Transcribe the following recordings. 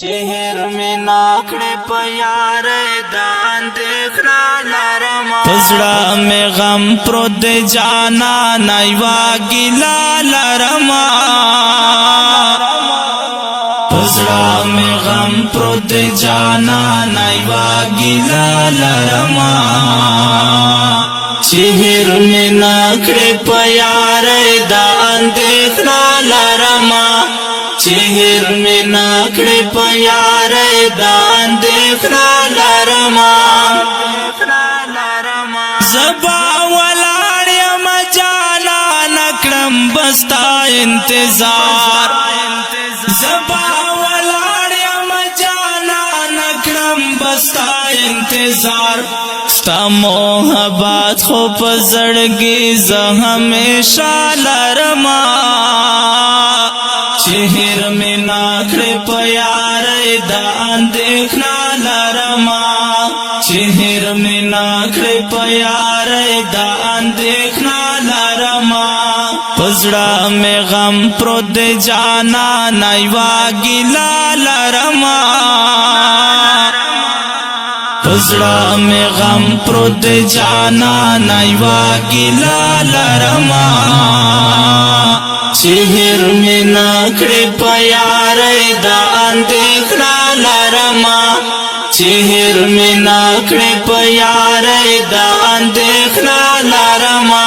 चेहर में नाखड़े प्यार दान देखना लरमा पजड़ा में गम प्रोद जाना नैवा गिला लरमा पजड़ा में गम प्रोद जाना नैवा गिला लरमा चेहर में नाखड़े प्यार दान देखना लरमा चेहर में नाखड़े प्यार दान देखना लरमा ज़बा वलाड़िया मजाना नकड़म बस्ता इंतजार ज़बा वलाड़िया मजाना नकड़म बस्ता इंतजार स्ता मोहब्बत खो पजड़गी ज़ हमेशा लरमा चेहर में नाखड़े प्यार दान देखना लरमा चेहर में नाखड़े प्यार दान देखना लरमा पजड़ा में गम प्रोद जाना नैवा गिला लरमा पजड़ा में गम प्रोद जाना नैवा गिला लरमा चेहर में नाखड़े प्यार दान देखना लरमा चेहर में नाखड़े प्यार दान देखना लरमा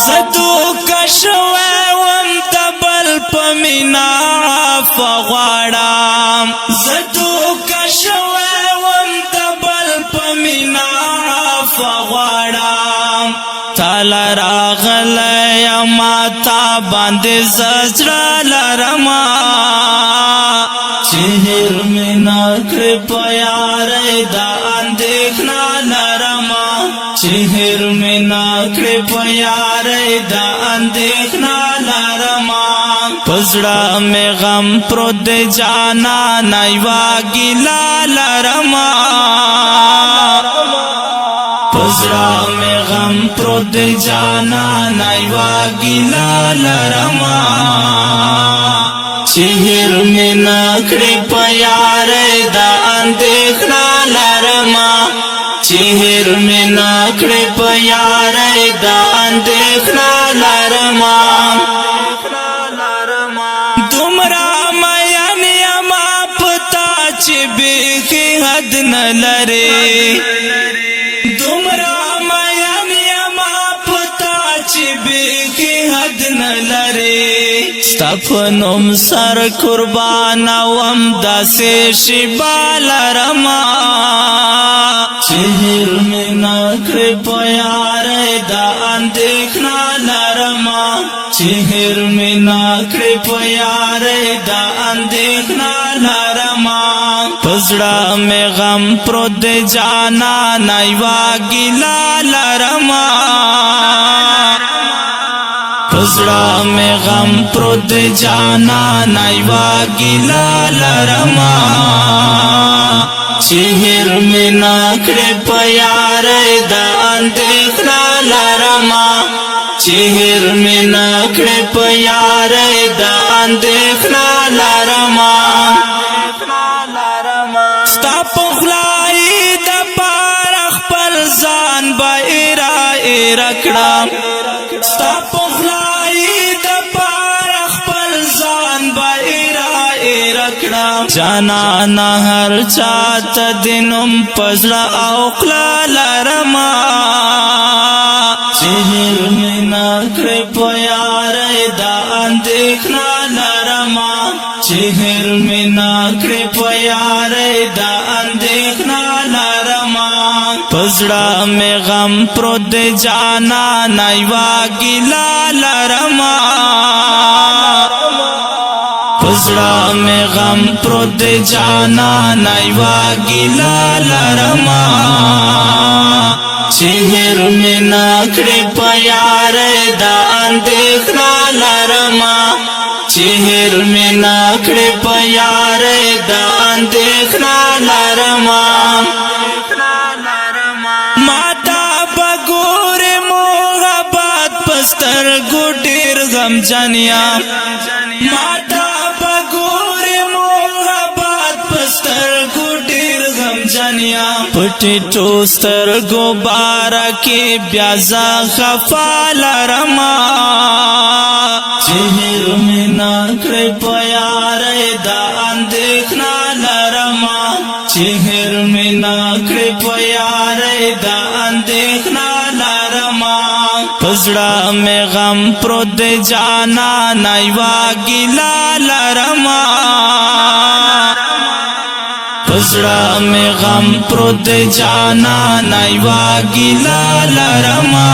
ज़दू कशवे वम तबल पमिना फवाड़ाम ज़दू कशवे वम तबल पमिना फवाड़ाम ताला रागल माता बांधे सजरा लरमा चेहर में नाखड़े प्यार दान देखना लरमा चेहर में नाखड़े प्यार दान देखना लरमा पजड़ा में गम प्रोद जाना नैवा गिला लरमा पजड़ा में गम प्रोद जाना नैवा गिला लरमा चेहर में नाखड़े प्यार दान देखना लरमा चेहर में नाखड़े प्यार दान देखना लरमा तुमरा मयनिया मापता चिबे के हद न लरे तुमरा मयनिया मापता चिबे के हद न लरे तपनुम सर कुर्बाना वम दासे शिबाल रमा चेहर में नाखड़े प्यार दान देखना लरमा चेहर में नाखड़े प्यार दान देखना लरमा पजड़ा में गम प्रोद जाना नैवा गिला लरमा पजड़ा में गम प्रोद जाना नैवा गिला लरमा चेहर में नाखड़े प्यार दान देखना लरमा चेहर में नाखड़े प्यार दान देखना लरमा स्ता पुखलाई द पारख पर जान बायरा रखड़ा स्ता पुखलाई द पारख पर जान बायरा रखड़ा जाना न हर चात दिनुम पजड़ा औखला लरमा चेहर में नाखड़े प्यार दान देखना लरमा चेहर में नाखड़े प्यार दान देखना लरमा पजड़ा में गम प्रोद जाना नैवा गिला लरमा पजड़ा में गम प्रोद जाना नैवा गिला लरमा चेहर में नाखड़े प्यार दान देखना लरमा चेहर में नाखड़े प्यार दान देखना लरमा माता बगोर मोहब्बत पस्तर गुटेर गम जानिया माता बगोर پټی ټوستر ګوبارا کې بیا ز خفا لرما چهر میں ناکڑے پیارے دا اندیخنا لرما چہر میں ناکڑے پیارے دا اندیخنا لرما پزړه مې غم پروت دی جانا نایوا ګیلا لرما پزړه مې غم پروت دی جانا نایوا ګیلا لرما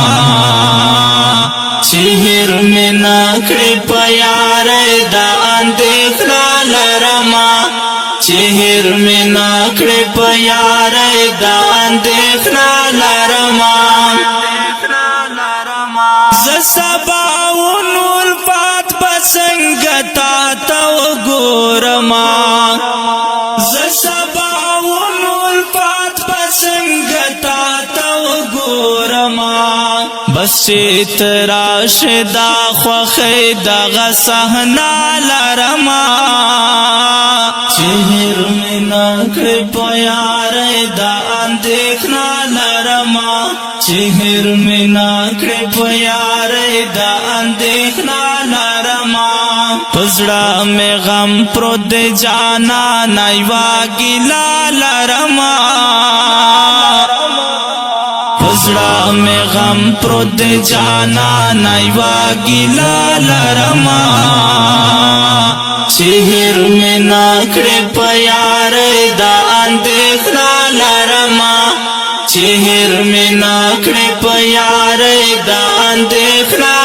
چہر میں ناکڑے پیارے دا اندیخنا لرما چہر میں ناکڑے پیارے دا اندیخنا لرما ز سباون الفات بسنگتا تو ګورما ز سباون الفات بسنگتا تو ګورما بس تراش دا خوخی دا غصحنا لرما چہر میں ناکڑے پیارے دا اندیخنا لرما چہر میں ناکڑے پیارے دا اندیخنا لرما پزړه مې غم پروت دی جانا نایوا ګیلا لرما پزړه مې غم پروت دی جانا نایوا ګیلا لرما چہر میں ناکڑے پیارے دا اندیخنا لرما چہر میں ناکڑے پیارے دا اندیخنا